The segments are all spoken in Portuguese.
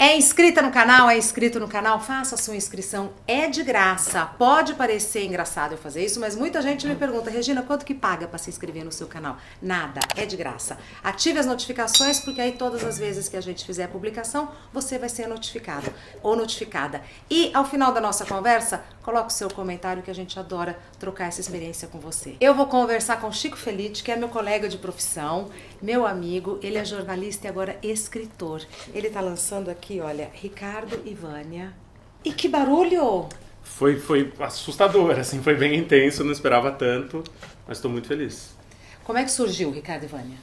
É inscrita no canal? É inscrito no canal? Faça a sua inscrição, é de graça. Pode parecer engraçado eu fazer isso, mas muita gente me pergunta, Regina, quanto que paga para se inscrever no seu canal? Nada, é de graça. Ative as notificações, porque aí todas as vezes que a gente fizer a publicação, você vai ser notificado ou notificada. E ao final da nossa conversa, coloque o seu comentário que a gente adora trocar essa experiência com você. Eu vou conversar com Chico Felitti, que é meu colega de profissão, meu amigo, ele é jornalista e agora escritor. Ele está lançando aqui, olha, Ricardo e Vânia. E que barulho! Foi assustador, assim, foi bem intenso, não esperava tanto, mas estou muito feliz. Como é que surgiu Ricardo e Vânia?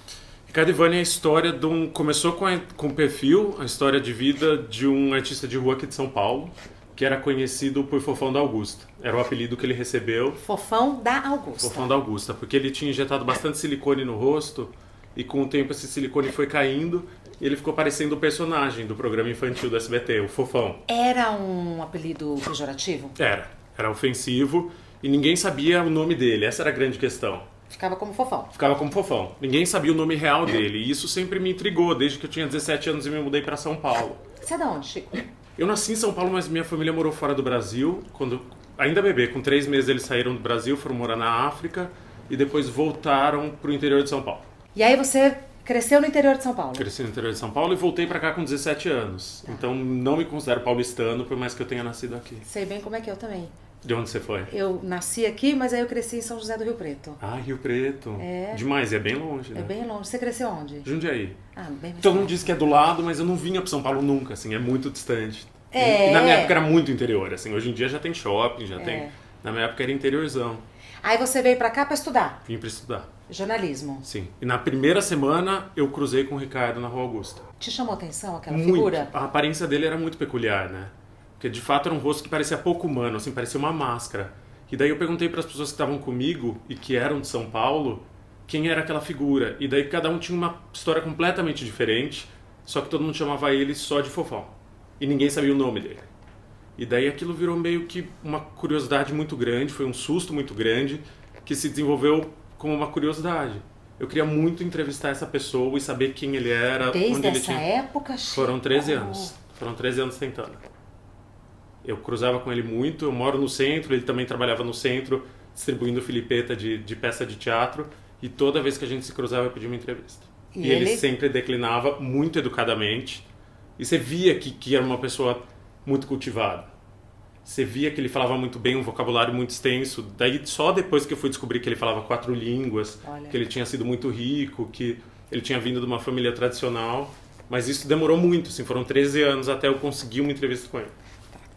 Ricardo e Vânia é a história de um... Começou com o perfil, a história de vida de um artista de rua aqui de São Paulo, que era conhecido por Fofão da Augusta. Era o apelido que ele recebeu. Fofão da Augusta. Fofão da Augusta, porque ele tinha injetado bastante silicone no rosto e com o tempo esse silicone foi caindo e ele ficou parecendo o personagem do programa infantil do SBT, o Fofão. Era um apelido pejorativo? Era ofensivo e ninguém sabia o nome dele, essa era a grande questão. Ficava como Fofão? Ficava como Fofão. Ninguém sabia o nome real dele e isso sempre me intrigou, desde que eu tinha 17 anos e me mudei para São Paulo. Você é de onde, Chico? Eu nasci em São Paulo, mas minha família morou fora do Brasil. Quando ainda bebê, com 3 meses eles saíram do Brasil, foram morar na África e depois voltaram para o interior de São Paulo. E aí você cresceu no interior de São Paulo? Cresci no interior de São Paulo e voltei para cá com 17 anos. Então não me considero paulistano, por mais que eu tenha nascido aqui. Sei bem como é que eu também. De onde você foi? Eu nasci aqui, mas aí eu cresci em São José do Rio Preto. Ah, Rio Preto. É. Demais, é bem longe, né? É bem longe. Você cresceu onde? Jundiaí. Ah, bem mais Todo mundo longe. diz que é do lado, mas eu não vinha para São Paulo nunca, assim, é muito distante. É. E na minha época era muito interior, assim, hoje em dia já tem shopping, já tem... Na minha época era interiorzão. Aí você veio pra cá pra estudar? Vim para estudar. Jornalismo. Sim. E na primeira semana eu cruzei com o Ricardo na Rua Augusta. Te chamou atenção aquela Muito. figura? A aparência dele era muito peculiar, né? Porque de fato era um rosto que parecia pouco humano, assim, parecia uma máscara. E daí eu perguntei para as pessoas que estavam comigo e que eram de São Paulo quem era aquela figura. E daí cada um tinha uma história completamente diferente, só que todo mundo chamava ele só de Fofão. E ninguém sabia o nome dele. E daí aquilo virou meio que uma curiosidade muito grande, foi um susto muito grande, que se desenvolveu como uma curiosidade. Eu queria muito entrevistar essa pessoa e saber quem ele era, Desde onde ele essa tinha... época, Chico? Foram 13 anos. Foram 13 anos tentando. Eu cruzava com ele muito, eu moro no centro, ele também trabalhava no centro, distribuindo filipeta de peça de teatro, e toda vez que a gente se cruzava eu pedia uma entrevista. E ele sempre declinava muito educadamente, e você via que era uma pessoa muito cultivada. Você via que ele falava muito bem, um vocabulário muito extenso. Daí só depois que eu fui descobrir que ele falava 4 línguas, Olha. que ele tinha sido muito rico, que ele tinha vindo de uma família tradicional. Mas isso demorou muito, assim, foram 13 anos até eu conseguir uma entrevista com ele.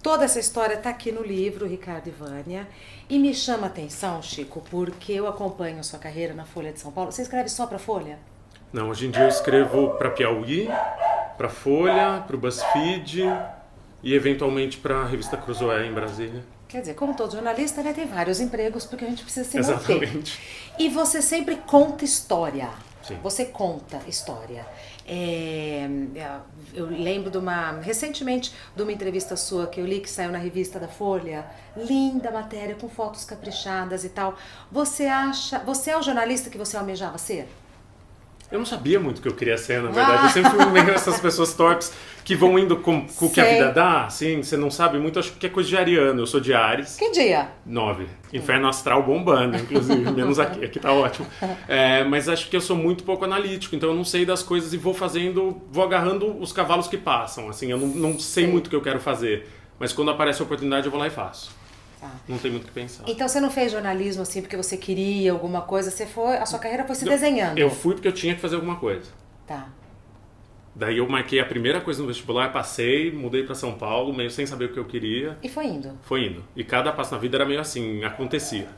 Toda essa história está aqui no livro, Ricardo e Vânia. E me chama a atenção, Chico, porque eu acompanho a sua carreira na Folha de São Paulo. Você escreve só para Folha? Não, hoje em dia eu escrevo para Piauí, para Folha, para o BuzzFeed e eventualmente para a revista Cruzoé em Brasília. Quer dizer, como todo jornalista, né, tem vários empregos porque a gente precisa se manter. Exatamente. E você sempre conta história. Sim. Você conta história. Eu lembro recentemente de uma entrevista sua que eu li, que saiu na revista da Folha. Linda matéria, com fotos caprichadas e tal. Você é o jornalista que você almejava ser? Eu não sabia muito o que eu queria ser, na verdade. Eu sempre fui meio essas pessoas torpes que vão indo com o que a vida dá, assim, você não sabe muito, acho que é coisa de ariano. Eu sou de Áries. Que dia? 9. Inferno astral bombando, inclusive, menos aqui tá ótimo. Mas acho que eu sou muito pouco analítico, então eu não sei das coisas e vou agarrando os cavalos que passam, assim, eu não sei muito o que eu quero fazer, mas quando aparece a oportunidade eu vou lá e faço. Tá. Não tem muito o que pensar. Então você não fez jornalismo assim porque você queria alguma coisa, a sua carreira foi se desenhando. Eu fui porque eu tinha que fazer alguma coisa. Tá. Daí eu marquei a primeira coisa no vestibular, passei, mudei pra São Paulo, meio sem saber o que eu queria. E foi indo. Foi indo. E cada passo na vida era meio assim, acontecia.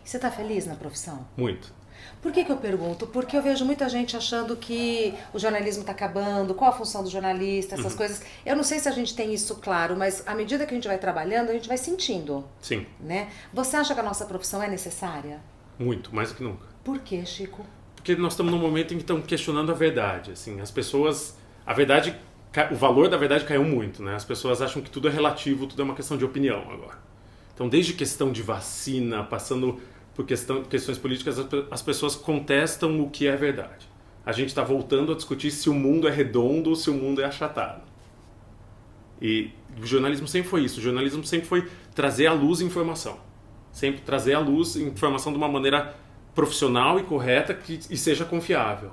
E você tá feliz na profissão? Muito. Por que eu pergunto? Porque eu vejo muita gente achando que o jornalismo está acabando, qual a função do jornalista, essas coisas. Eu não sei se a gente tem isso claro, mas à medida que a gente vai trabalhando, a gente vai sentindo. Sim. Né? Você acha que a nossa profissão é necessária? Muito, mais do que nunca. Por quê, Chico? Porque nós estamos num momento em que estão questionando a verdade. Assim, as pessoas... o valor da verdade caiu muito, né? As pessoas acham que tudo é relativo, tudo é uma questão de opinião agora. Então, desde questão de vacina, passando por questões políticas, as pessoas contestam o que é verdade. A gente está voltando a discutir se o mundo é redondo ou se o mundo é achatado. E o jornalismo sempre foi isso. O jornalismo sempre foi trazer à luz informação. Sempre trazer à luz informação de uma maneira profissional e correta e seja confiável.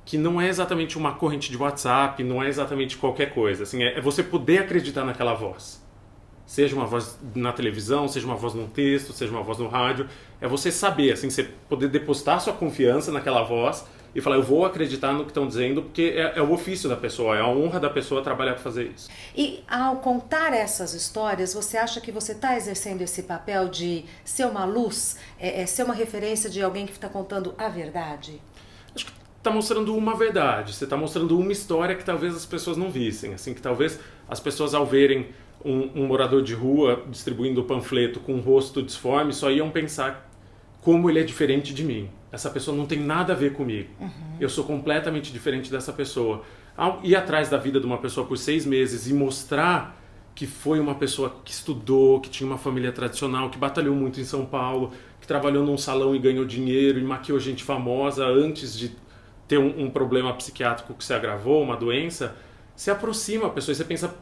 Que não é exatamente uma corrente de WhatsApp, não é exatamente qualquer coisa. Assim, é você poder acreditar naquela voz. Seja uma voz na televisão, seja uma voz num texto, seja uma voz no rádio. É você saber, assim, você poder depositar sua confiança naquela voz e falar, eu vou acreditar no que estão dizendo, porque é o ofício da pessoa, é a honra da pessoa trabalhar para fazer isso. E ao contar essas histórias, você acha que você está exercendo esse papel de ser uma luz, ser uma referência de alguém que está contando a verdade? Acho que está mostrando uma verdade, você está mostrando uma história que talvez as pessoas não vissem, assim, que talvez as pessoas ao verem um morador de rua distribuindo panfleto com um rosto disforme só iam pensar como ele é diferente de mim. Essa pessoa não tem nada a ver comigo. Eu sou completamente diferente dessa pessoa. Ao ir atrás da vida de uma pessoa por 6 meses e mostrar que foi uma pessoa que estudou, que tinha uma família tradicional, que batalhou muito em São Paulo, que trabalhou num salão e ganhou dinheiro e maquiou gente famosa antes de ter um problema psiquiátrico que se agravou, uma doença, se aproxima a pessoa e você pensa,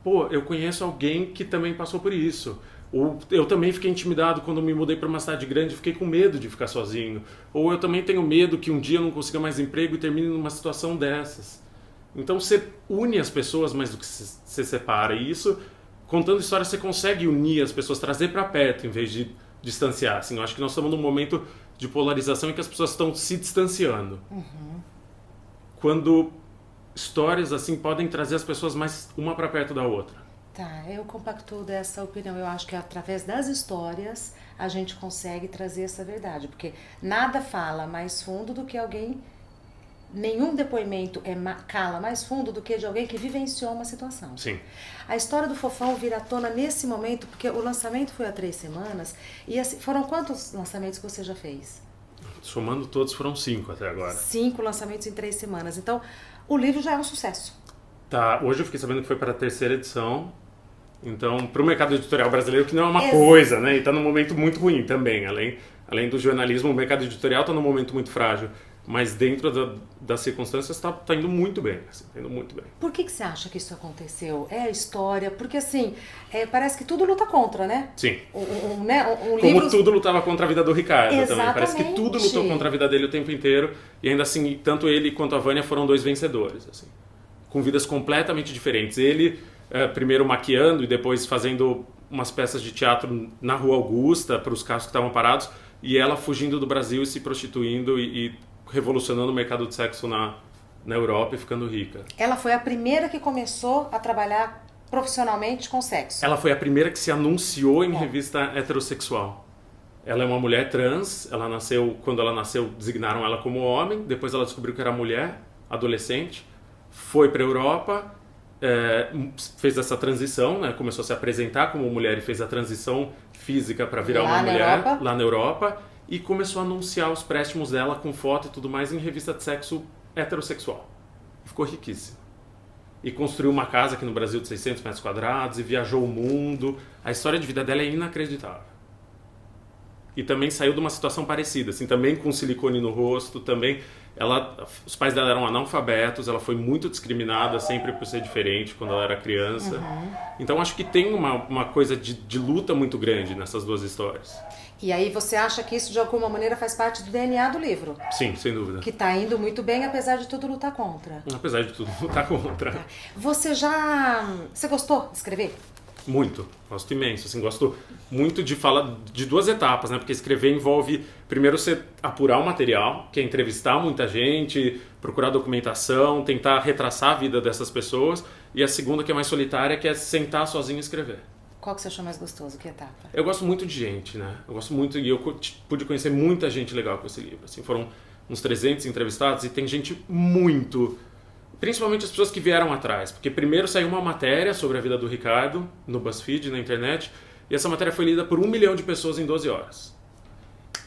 pô, eu conheço alguém que também passou por isso. Ou eu também fiquei intimidado quando me mudei para uma cidade grande, fiquei com medo de ficar sozinho. Ou eu também tenho medo que um dia eu não consiga mais emprego e termine numa situação dessas. Então você une as pessoas mais do que você separa. E isso, contando história, você consegue unir as pessoas, trazer para perto em vez de distanciar. Assim, eu acho que nós estamos num momento de polarização em que as pessoas estão se distanciando. Quando histórias assim podem trazer as pessoas mais uma para perto da outra. Tá, eu compactuo dessa opinião. Eu acho que através das histórias a gente consegue trazer essa verdade, porque nada fala mais fundo do que alguém, nenhum depoimento cala mais fundo do que de alguém que vivenciou uma situação. Sim. A história do Fofão vira à tona nesse momento, porque o lançamento foi há 3 semanas, e assim, foram quantos lançamentos que você já fez? Somando todos foram 5 até agora. 5 lançamentos em 3 semanas. Então, o livro já é um sucesso. Tá, hoje eu fiquei sabendo que foi para a 3ª edição. Então, para o mercado editorial brasileiro, que não é uma coisa, né? E está num momento muito ruim também. Além do jornalismo, o mercado editorial está num momento muito frágil. Mas dentro das circunstâncias está indo muito bem. Assim, tá indo muito bem. Por que você acha que isso aconteceu? É a história? Porque assim, parece que tudo luta contra, né? Sim. Como livro... tudo lutava contra a vida do Ricardo. Exatamente. Também. Parece que tudo lutou contra a vida dele o tempo inteiro. E ainda assim, tanto ele quanto a Vânia foram 2 vencedores. Assim, com vidas completamente diferentes. Ele... primeiro maquiando e depois fazendo umas peças de teatro na Rua Augusta para os carros que estavam parados, e ela fugindo do Brasil e se prostituindo e revolucionando o mercado de sexo na Europa e ficando rica. Ela foi a primeira que começou a trabalhar profissionalmente com sexo. Ela foi a primeira que se anunciou em revista heterossexual. Ela é uma mulher trans, quando ela nasceu designaram ela como homem, depois ela descobriu que era mulher, adolescente, foi para a Europa, fez essa transição, né? Começou a se apresentar como mulher e fez a transição física para virar uma mulher lá na Europa e começou a anunciar os préstimos dela com foto e tudo mais em revista de sexo heterossexual. Ficou riquíssima. E construiu uma casa aqui no Brasil de 600 metros quadrados e viajou o mundo. A história de vida dela é inacreditável. E também saiu de uma situação parecida, assim, também com silicone no rosto, também... os pais dela eram analfabetos, ela foi muito discriminada sempre por ser diferente quando ela era criança. Então acho que tem uma coisa de luta muito grande nessas 2 histórias. E aí você acha que isso de alguma maneira faz parte do DNA do livro? Sim, sem dúvida. Que está indo muito bem, apesar de tudo lutar contra. Apesar de tudo lutar contra. Você gostou de escrever? Muito, gosto imenso, assim, gosto muito de falar de 2 etapas, né? Porque escrever envolve, primeiro, você apurar o material, que é entrevistar muita gente, procurar documentação, tentar retraçar a vida dessas pessoas, e a segunda, que é mais solitária, que é sentar sozinho e escrever. Qual que você achou mais gostoso? Que etapa? Eu gosto muito de gente, né? Eu gosto muito, e eu pude conhecer muita gente legal com esse livro, assim, foram uns 300 entrevistados, e tem gente muito... Principalmente as pessoas que vieram atrás, porque primeiro saiu uma matéria sobre a vida do Ricardo no BuzzFeed, na internet, e essa matéria foi lida por 1 milhão de pessoas em 12 horas.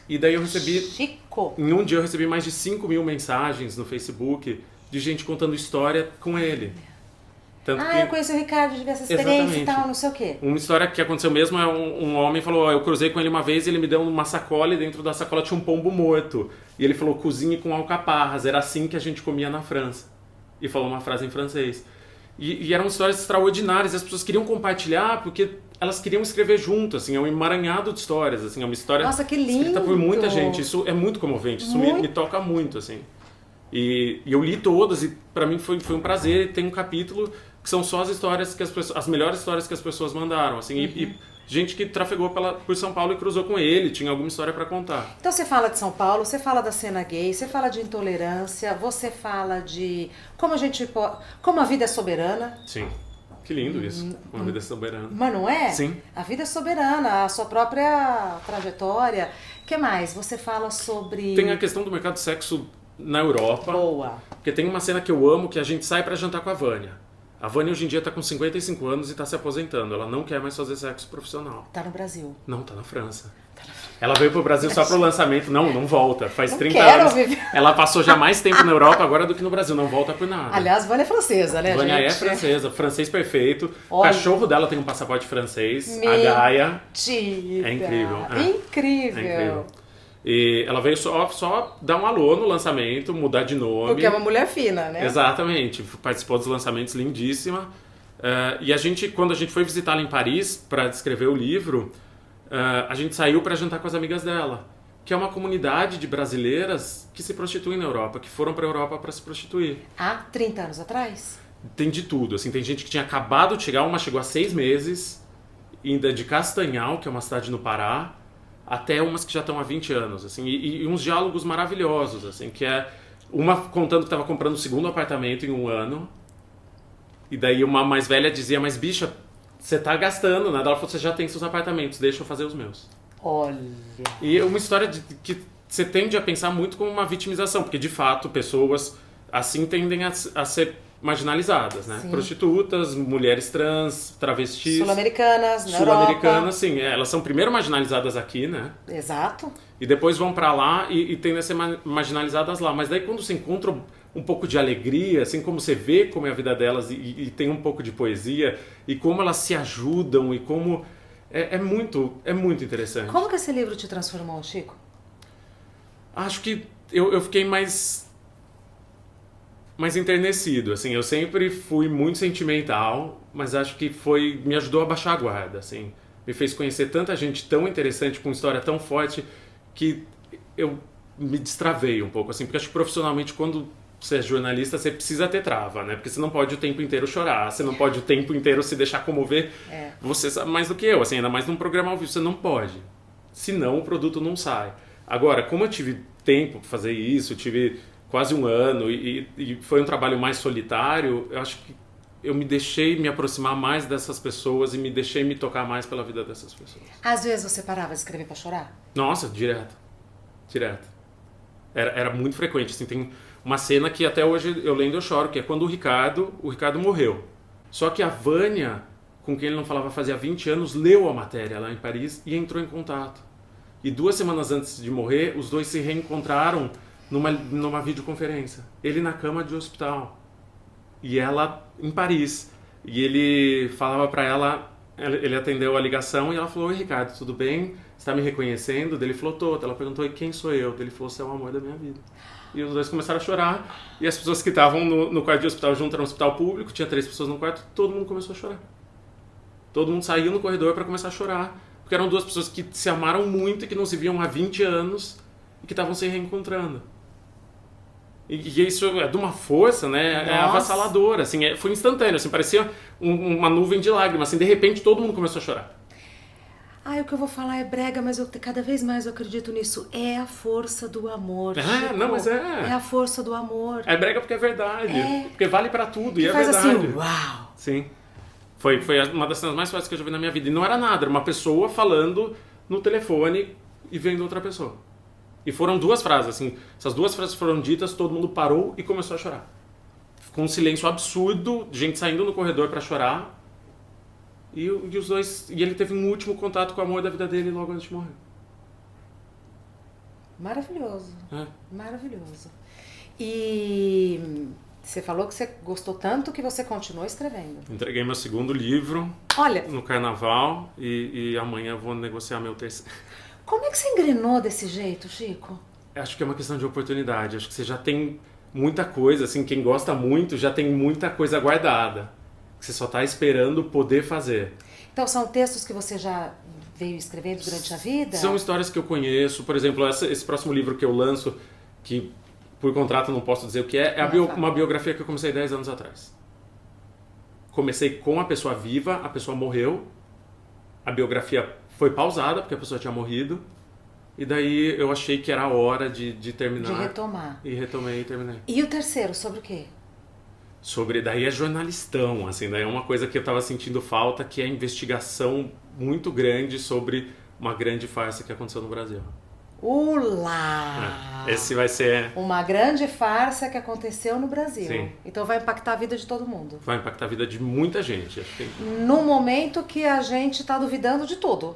E daí eu recebi... Chico! Em um dia eu recebi mais de 5 mil mensagens no Facebook de gente contando história com ele. Tanto que... eu conheci o Ricardo, tive essa experiência e tal, não sei o quê. Uma história que aconteceu mesmo é um homem falou, eu cruzei com ele uma vez e ele me deu uma sacola e dentro da sacola tinha um pombo morto. E ele falou, cozinhe com alcaparras, era assim que a gente comia na França. E falou uma frase em francês. E eram histórias extraordinárias, e as pessoas queriam compartilhar porque elas queriam escrever junto, assim, é um emaranhado de histórias, assim, é uma história Nossa, que lindo! escrita por muita gente. Isso é muito comovente, isso me toca muito, assim. E eu li todas e para mim foi um prazer. E tem um capítulo que são só as histórias que as melhores histórias que as pessoas mandaram, assim, e gente que trafegou por São Paulo e cruzou com ele, tinha alguma história para contar. Então você fala de São Paulo, você fala da cena gay, você fala de intolerância, você fala de como a vida é soberana. Sim. Que lindo isso, uma vida soberana. Mas não é? Sim. A vida é soberana, a sua própria trajetória. O que mais? Você fala sobre... Tem a questão do mercado de sexo na Europa. Boa. Porque tem uma cena que eu amo, que a gente sai pra jantar com a Vânia. A Vânia hoje em dia tá com 55 anos e tá se aposentando. Ela não quer mais fazer sexo profissional. Tá no Brasil. Não, tá na França. Ela veio pro Brasil só pro lançamento. Não volta. Faz Não 30 quero anos. viver. Ela passou já mais tempo na Europa agora do que no Brasil. Não volta por nada. Aliás, Vânia é francesa, né, Vânia gente? é francesa, francês perfeito. Olha. O cachorro dela tem um passaporte francês, a Gaia. Mentira. É incrível. Incrível. É incrível. E ela veio só dar um alô no lançamento, mudar de nome. Porque é uma mulher fina, né? Exatamente. Participou dos lançamentos, lindíssima. E quando a gente foi visitá-la em Paris para escrever o livro, a gente saiu para jantar com as amigas dela, que é uma comunidade de brasileiras que se prostituem na Europa, que foram para a Europa para se prostituir. Há 30 anos atrás? Tem de tudo, assim, tem gente que tinha acabado de chegar, uma chegou há 6 meses, ainda de Castanhal, que é uma cidade no Pará, até umas que já estão há 20 anos, assim, e uns diálogos maravilhosos, assim, que é uma contando que estava comprando o segundo apartamento em um ano, e daí uma mais velha dizia, mas bicha, você tá gastando, né? Ela falou, você já tem seus apartamentos, deixa eu fazer os meus. Olha... E é uma história que você tende a pensar muito como uma vitimização, porque de fato pessoas assim tendem a ser marginalizadas, né? Sim. Prostitutas, mulheres trans, travestis... Sul-americanas, na Sul-americanas, sim. Elas são primeiro marginalizadas aqui, né? Exato. E depois vão pra lá e tendem a ser marginalizadas lá. Mas daí quando você encontra um pouco de alegria, assim como você vê como é a vida delas e tem um pouco de poesia e como elas se ajudam e como... É muito interessante. Como que esse livro te transformou, Chico? Acho que eu fiquei mais enternecido, assim. Eu sempre fui muito sentimental, mas acho que me ajudou a baixar a guarda, assim. Me fez conhecer tanta gente tão interessante, com história tão forte, que eu me destravei um pouco, assim. Porque acho que profissionalmente, quando você é jornalista, você precisa ter trava, né? Porque você não pode o tempo inteiro chorar, você não pode o tempo inteiro se deixar comover. Você sabe mais do que eu, assim, ainda mais num programa ao vivo, você não pode. Senão o produto não sai. Agora, como eu tive tempo para fazer isso, tive quase um ano e foi um trabalho mais solitário, eu acho que eu me deixei me aproximar mais dessas pessoas e me deixei me tocar mais pela vida dessas pessoas. Às vezes você parava de escrever para chorar? Nossa, direto. Era muito frequente, assim, tem uma cena que até hoje eu lendo eu choro, que é quando o Ricardo morreu. Só que a Vânia, com quem ele não falava fazia 20 anos, leu a matéria lá em Paris e entrou em contato. E 2 semanas antes de morrer, os dois se reencontraram numa videoconferência. Ele na cama de hospital e ela em Paris. E ele falava para ela, ele atendeu a ligação e ela falou, oi Ricardo, tudo bem? Você está me reconhecendo? Ele falou, tô. Ela perguntou, e quem sou eu? Ele falou, você é o amor da minha vida. E os dois começaram a chorar. E as pessoas que estavam no quarto de hospital junto, era um hospital público, tinha 3 pessoas no quarto, todo mundo começou a chorar. Todo mundo saiu no corredor para começar a chorar. Porque eram 2 pessoas que se amaram muito e que não se viam há 20 anos e que estavam se reencontrando. E isso é de uma força, né? Nossa. É avassaladora, assim, foi instantâneo, assim, parecia uma nuvem de lágrimas, assim, de repente todo mundo começou a chorar. O que eu vou falar é brega, mas cada vez mais eu acredito nisso. É a força do amor. Chico. Não, mas é. É a força do amor. É brega porque é verdade. Porque vale pra tudo e é faz verdade. assim, uau! Sim. Foi uma das cenas mais fortes que eu já vi na minha vida. E não era nada, era uma pessoa falando no telefone e vendo outra pessoa. E foram 2 frases, assim. Essas 2 frases foram ditas, todo mundo parou e começou a chorar. Com um silêncio absurdo, gente saindo no corredor pra chorar. E os dois... E ele teve um último contato com o amor da vida dele logo antes de morrer. Maravilhoso. É. Maravilhoso. E você falou que você gostou tanto que você continuou escrevendo. Entreguei meu 2º livro. Olha, no carnaval e amanhã vou negociar meu 3º. Como é que você engrenou desse jeito, Chico? Acho que é uma questão de oportunidade. Acho que você já tem muita coisa, assim, quem gosta muito já tem muita coisa guardada. que você só está esperando poder fazer. Então são textos que você já veio escrevendo durante a vida? São histórias que eu conheço. Por exemplo, esse próximo livro que eu lanço, que por contrato não posso dizer o que é uma biografia que eu comecei 10 anos atrás. Comecei com a pessoa viva, a pessoa morreu, a biografia foi pausada porque a pessoa tinha morrido, e daí eu achei que era a hora de terminar. De retomar. E retomei e terminei. E o terceiro, sobre o quê? Daí é jornalistão, assim, daí é uma coisa que eu tava sentindo falta, que é a investigação muito grande sobre uma grande farsa que aconteceu no Brasil. Olá! Esse vai ser... Uma grande farsa que aconteceu no Brasil. Sim. Então vai impactar a vida de todo mundo. Vai impactar a vida de muita gente. Acho que No momento que a gente tá duvidando de tudo.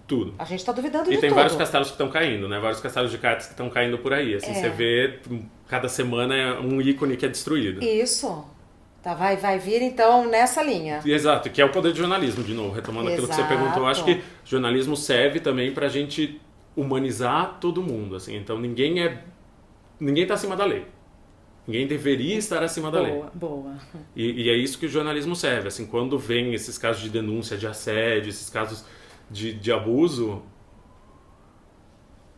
tudo. A gente tá duvidando de tudo. E tem vários castelos que estão caindo, né? Vários castelos de cartas que estão caindo por aí. Assim, você vê, cada semana é um ícone que é destruído. Isso. Tá, vai vir então nessa linha. Exato, que é o poder de jornalismo, de novo, retomando aquilo que você perguntou. Eu acho que jornalismo serve também pra gente humanizar todo mundo, assim. Então ninguém tá acima da lei. Ninguém deveria estar acima da lei. Boa. E é isso que o jornalismo serve, assim, quando vem esses casos de denúncia, de assédio, esses casos de abuso,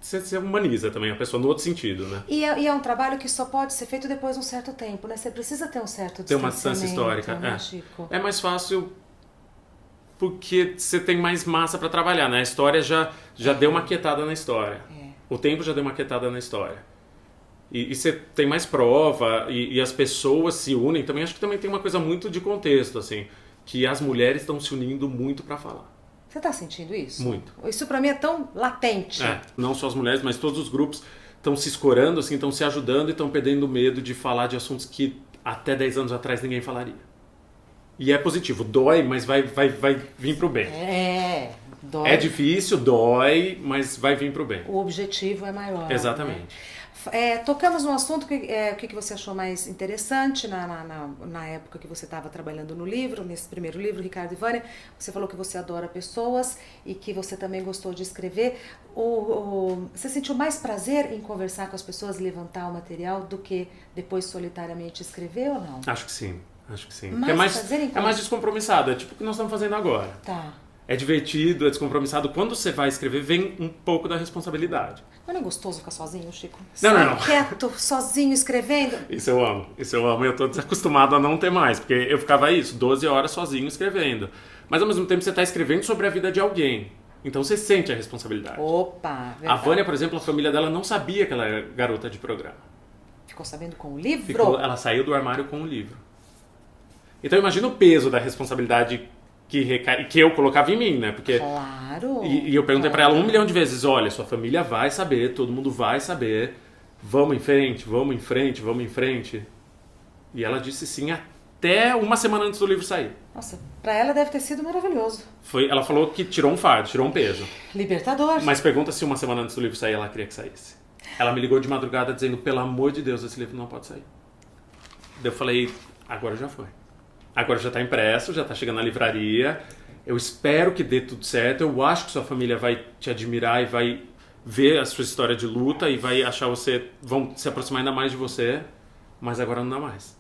você humaniza também a pessoa no outro sentido, né? E é um trabalho que só pode ser feito depois de um certo tempo, né? Você precisa ter um certo Tem uma distância histórica, né, Chico? É mais fácil porque você tem mais massa para trabalhar, né? A história já deu uma quietada na história. O tempo já deu uma quietada na história. E você tem mais prova e as pessoas se unem. Também acho que também tem uma coisa muito de contexto, assim, que as mulheres estão se unindo muito para falar. Você tá sentindo isso? Muito. Isso pra mim é tão latente. Não só as mulheres, mas todos os grupos estão se escorando, assim, estão se ajudando e estão perdendo medo de falar de assuntos que até 10 anos atrás ninguém falaria. E é positivo, dói, mas vai vir pro bem. Dói. É difícil, dói, mas vai vir pro bem. O objetivo é maior. Exatamente. Né? Tocamos num assunto que o que você achou mais interessante na época que você estava trabalhando no livro, nesse primeiro livro, Ricardo e Vânia. Você falou que você adora pessoas e que você também gostou de escrever. Você sentiu mais prazer em conversar com as pessoas, levantar o material, do que depois solitariamente escrever ou não? Acho que sim. É mais descompromissado, é tipo o que nós estamos fazendo agora. Tá. É divertido, é descompromissado. Quando você vai escrever, vem um pouco da responsabilidade. Não é gostoso ficar sozinho, Chico? Não. Quieto, sozinho, escrevendo. Isso eu amo. Eu tô desacostumado a não ter mais, porque eu ficava 12 horas sozinho escrevendo. Mas ao mesmo tempo você está escrevendo sobre a vida de alguém. Então você sente a responsabilidade. Opa, verdade. A Vânia, por exemplo, a família dela não sabia que ela era garota de programa. Ficou sabendo com o livro? Ela saiu do armário com o livro. Então imagina o peso da responsabilidade que eu colocava em mim, né? Porque, claro. E eu perguntei pra ela 1 milhão de vezes, olha, sua família vai saber, todo mundo vai saber, vamos em frente. E ela disse sim até uma semana antes do livro sair. Nossa, pra ela deve ter sido maravilhoso. Ela falou que tirou um fardo, tirou um peso. Libertador. Mas pergunta se uma semana antes do livro sair ela queria que saísse. Ela me ligou de madrugada dizendo, pelo amor de Deus, esse livro não pode sair. Daí eu falei, agora já foi. Agora já está impresso, já está chegando na livraria. Eu espero que dê tudo certo. Eu acho que sua família vai te admirar e vai ver a sua história de luta e vai achar vão se aproximar ainda mais de você. Mas agora não dá mais.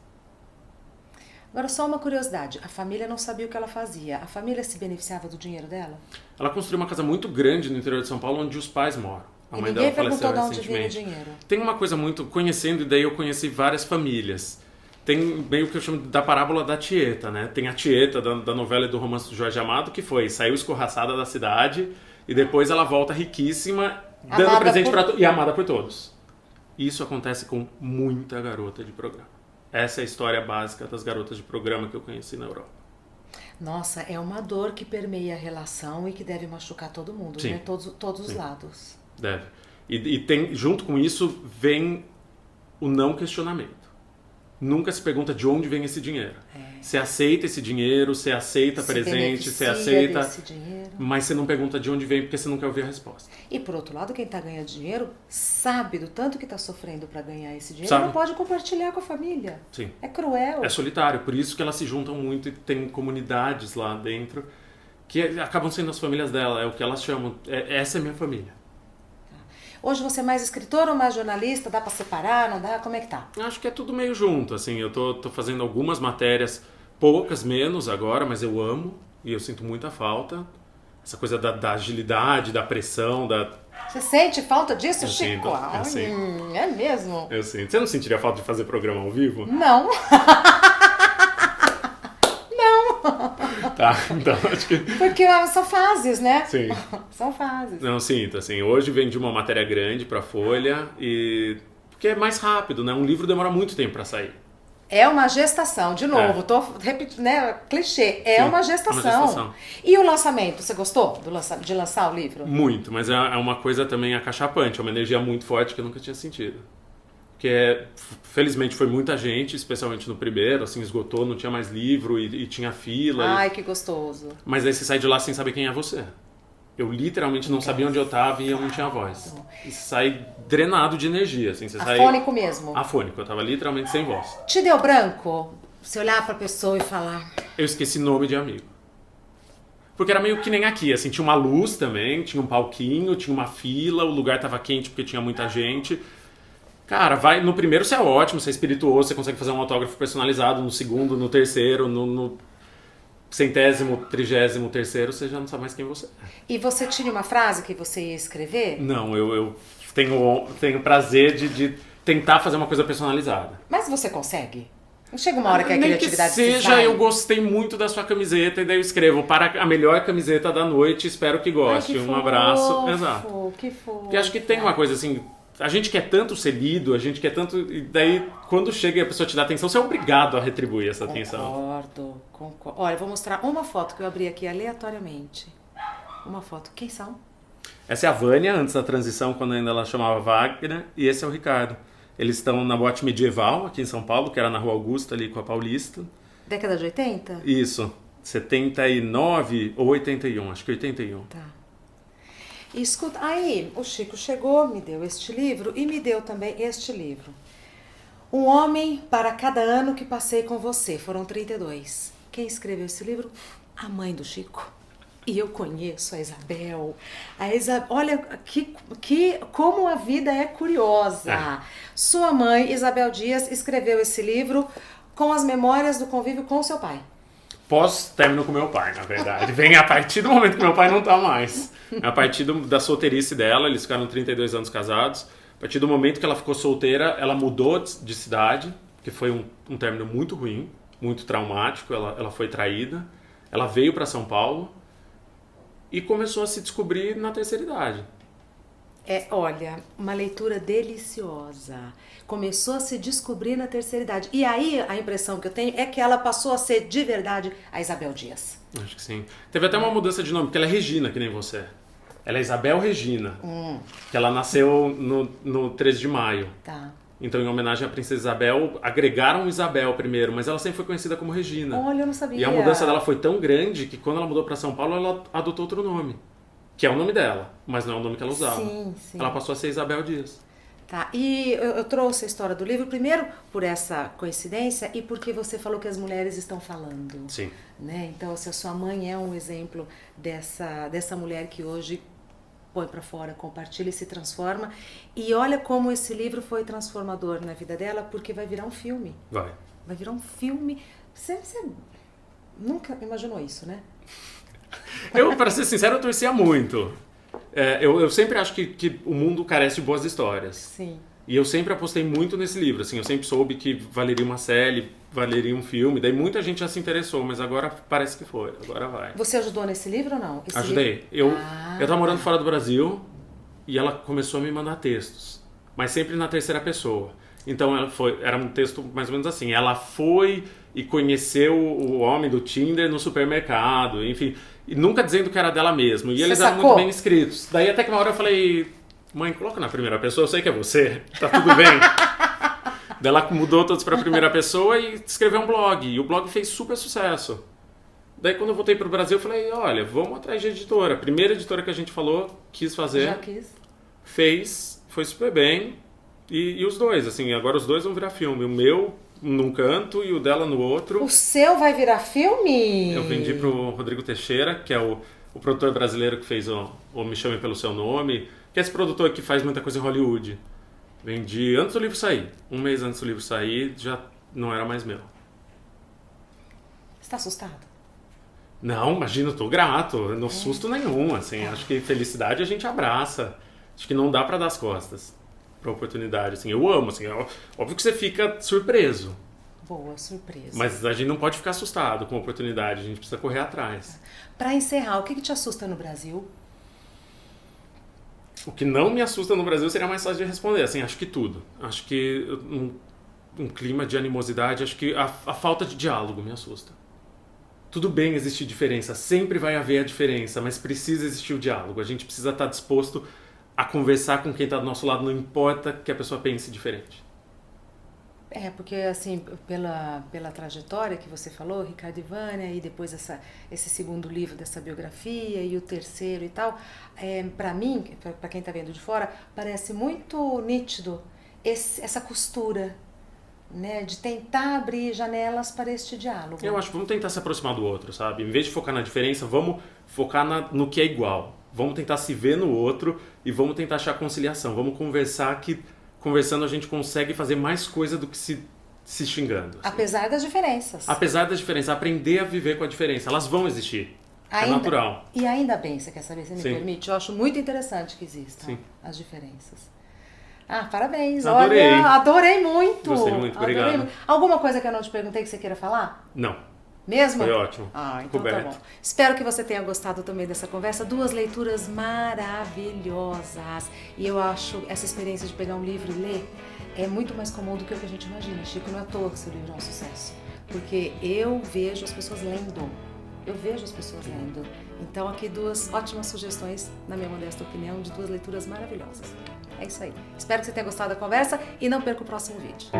Agora só uma curiosidade. A família não sabia o que ela fazia. A família se beneficiava do dinheiro dela? Ela construiu uma casa muito grande no interior de São Paulo, onde os pais moram. A mãe ninguém dela faleceu perguntou de onde vinha o recentemente. dinheiro. Tem uma coisa muito... Conhecendo, e daí eu conheci várias famílias. Tem meio que eu chamo da parábola da Tieta, né? Tem a Tieta da novela e do romance do Jorge Amado, que saiu escorraçada da cidade e depois ela volta riquíssima, dando presente e amada por todos. Isso acontece com muita garota de programa. Essa é a história básica das garotas de programa que eu conheci na Europa. Nossa, é uma dor que permeia a relação e que deve machucar todo mundo, Sim. né? Todos os lados. Deve. E tem, junto com isso vem o não questionamento. Nunca se pergunta de onde vem esse dinheiro. Você aceita esse dinheiro, você aceita presente, você aceita... Desse dinheiro. Mas você não pergunta de onde vem porque você não quer ouvir a resposta. E por outro lado, quem está ganhando dinheiro sabe do tanto que está sofrendo para ganhar esse dinheiro Sabe. e não pode compartilhar com a família. Sim. É cruel. É solitário, por isso que elas se juntam muito e tem comunidades lá dentro que acabam sendo as famílias dela, é o que elas chamam. Essa é minha família. Hoje você é mais escritor ou mais jornalista? Dá para separar, não dá? Como é que tá? Acho que é tudo meio junto, assim, eu tô fazendo algumas matérias poucas menos agora, mas eu amo e eu sinto muita falta. Essa coisa da agilidade, da pressão, Você sente falta disso, Eu Chico? sinto, eu sinto. É mesmo? Eu sinto. Você não sentiria falta de fazer programa ao vivo? Não. Tá, então acho que... Porque são fases, né? Sim. São fases. Não, sinto, assim, hoje vendi uma matéria grande pra Folha e... Porque é mais rápido, né? Um livro demora muito tempo pra sair. É uma gestação, de novo, tô repetindo, né? Clichê, Sim, uma gestação. uma gestação. E o lançamento, você gostou de lançar o livro? Muito, mas é uma coisa também acachapante, é uma energia muito forte que eu nunca tinha sentido. Porque, felizmente, foi muita gente, especialmente no primeiro, assim, esgotou, não tinha mais livro e tinha fila. Ai, que gostoso. Mas aí você sai de lá sem saber quem é você. Eu literalmente não sabia onde eu tava e eu não tinha voz. E você sai drenado de energia, assim, você sai... Afônico mesmo. Afônico, eu tava literalmente sem voz. Te deu branco? Você olhar pra pessoa e falar... Eu esqueci nome de amigo. Porque era meio que nem aqui, assim, tinha uma luz também, tinha um palquinho, tinha uma fila, o lugar tava quente porque tinha muita gente... Cara, no primeiro você é ótimo, você é espirituoso, você consegue fazer um autógrafo personalizado, no segundo, no terceiro, no 100º, 33º, você já não sabe mais quem você é. E você tinha uma frase que você ia escrever? Não, eu tenho prazer de tentar fazer uma coisa personalizada. Mas você consegue? Não chega uma hora que a Nem criatividade que se seja, sai? eu gostei muito da sua camiseta e daí eu escrevo para a melhor camiseta da noite, espero que goste. Ai, que Um abraço. fofo, Exato. Que fofo. Porque acho que tem uma coisa assim, a gente quer tanto ser lido, a gente quer tanto... E daí, quando chega e a pessoa te dá atenção, você é obrigado a retribuir essa atenção. Concordo. Olha, eu vou mostrar uma foto que eu abri aqui aleatoriamente. Uma foto. Quem são? Essa é a Vânia, antes da transição, quando ainda ela chamava Wagner, e esse é o Ricardo. Eles estão na Boate Medieval, aqui em São Paulo, que era na Rua Augusta, ali com a Paulista. Década de 80? Isso. 79 ou 81, acho que 81. Tá. E escuta, aí o Chico chegou, me deu este livro e me deu também este livro. Um Homem para Cada Ano que Passei com Você. Foram 32. Quem escreveu esse livro? A mãe do Chico. E eu conheço a Isabel. Olha como a vida é curiosa. É. Sua mãe, Isabel Dias, escreveu esse livro com as memórias do convívio com o seu pai. Pós-término com meu pai, na verdade. Vem a partir do momento que meu pai não tá mais. A partir da solteirice dela, eles ficaram 32 anos casados. A partir do momento que ela ficou solteira, ela mudou de cidade, que foi um término muito ruim, muito traumático. Ela foi traída. Ela veio para São Paulo e começou a se descobrir na terceira idade. Olha, uma leitura deliciosa. Começou a se descobrir na terceira idade. E aí, a impressão que eu tenho é que ela passou a ser, de verdade, a Isabel Dias. Acho que sim. Teve até uma mudança de nome, porque ela é Regina, que nem você. Ela é Isabel Regina. Que ela nasceu no 13 de maio. Tá. Então, em homenagem à Princesa Isabel, agregaram Isabel primeiro, mas ela sempre foi conhecida como Regina. Olha, eu não sabia. E a mudança dela foi tão grande que quando ela mudou para São Paulo, ela adotou outro nome. Que é o nome dela, mas não é o nome que ela usava. Sim. Ela passou a ser Isabel Dias. Tá, e eu trouxe a história do livro, primeiro por essa coincidência e porque você falou que as mulheres estão falando. Sim. Né? Então, se a sua mãe é um exemplo dessa mulher que hoje põe pra fora, compartilha e se transforma. E olha como esse livro foi transformador na vida dela, porque vai virar um filme. Vai virar um filme. Você nunca imaginou isso, né? Para ser sincero, eu torcia muito. Eu sempre acho que o mundo carece de boas histórias. Sim. E eu sempre apostei muito nesse livro. Assim, eu sempre soube que valeria uma série, valeria um filme. Daí muita gente já se interessou, mas agora parece que foi. Agora vai. Você ajudou nesse livro ou não? Ajudei. Eu tava morando fora do Brasil e ela começou a me mandar textos. Mas sempre na terceira pessoa. Então era um texto mais ou menos assim. Ela foi e conheceu o homem do Tinder no supermercado, enfim, e nunca dizendo que era dela mesmo. E eles eram muito bem escritos. Daí até que uma hora eu falei, mãe, coloca na primeira pessoa, eu sei que é você, tá tudo bem. Daí ela mudou todos pra primeira pessoa e escreveu um blog. E o blog fez super sucesso. Daí quando eu voltei pro Brasil eu falei, olha, vamos atrás de editora. A primeira editora que a gente falou, quis fazer. Já quis. Fez, foi super bem. E os dois, assim, agora os dois vão virar filme. O meu num canto e o dela no outro. O seu vai virar filme? Eu vendi pro Rodrigo Teixeira, que é o produtor brasileiro que fez o Me Chame Pelo Seu Nome, que é esse produtor que faz muita coisa em Hollywood. Vendi antes do livro sair. Um mês antes do livro sair, já não era mais meu. tá assustado? Não, imagina, eu tô grato, não susto nenhum, assim, acho que felicidade a gente abraça, acho que não dá pra dar as costas pra oportunidade, assim, eu amo, assim, óbvio que você fica surpreso, Boa surpresa. mas a gente não pode ficar assustado com a oportunidade, a gente precisa correr atrás. Pra encerrar, o que te assusta no Brasil? O que não me assusta no Brasil seria mais fácil de responder, assim, acho que tudo, acho que um clima de animosidade, acho que a falta de diálogo me assusta. Tudo bem existir diferença, sempre vai haver a diferença, mas precisa existir o diálogo. A gente precisa estar disposto a conversar com quem está do nosso lado, não importa que a pessoa pense diferente. Porque assim, pela trajetória que você falou, Ricardo e Vânia, e depois esse segundo livro dessa biografia e o terceiro e tal, para mim, para quem está vendo de fora, parece muito nítido essa costura, né, de tentar abrir janelas para este diálogo. Eu acho que vamos tentar se aproximar do outro, sabe? Em vez de focar na diferença, vamos focar no que é igual. Vamos tentar se ver no outro e vamos tentar achar conciliação. Vamos conversar que, conversando, a gente consegue fazer mais coisa do que se xingando. Assim. Apesar das diferenças. Apesar das diferenças, aprender a viver com a diferença. Elas vão existir. É natural. E ainda bem, você quer saber, se me Sim. permite? Eu acho muito interessante que existam Sim. as diferenças. Parabéns. Adorei. Olha, adorei muito. Gostei muito, obrigado. Alguma coisa que eu não te perguntei que você queira falar? Não. Mesmo? Foi ótimo. Então tá bom. Espero que você tenha gostado também dessa conversa. 2 leituras maravilhosas. E eu acho essa experiência de pegar um livro e ler é muito mais comum do que o que a gente imagina. Chico, não é à toa que seu livro é um sucesso. Porque eu vejo as pessoas lendo. Então aqui 2 ótimas sugestões, na minha modesta opinião, de 2 leituras maravilhosas. É isso aí. Espero que você tenha gostado da conversa e não perca o próximo vídeo.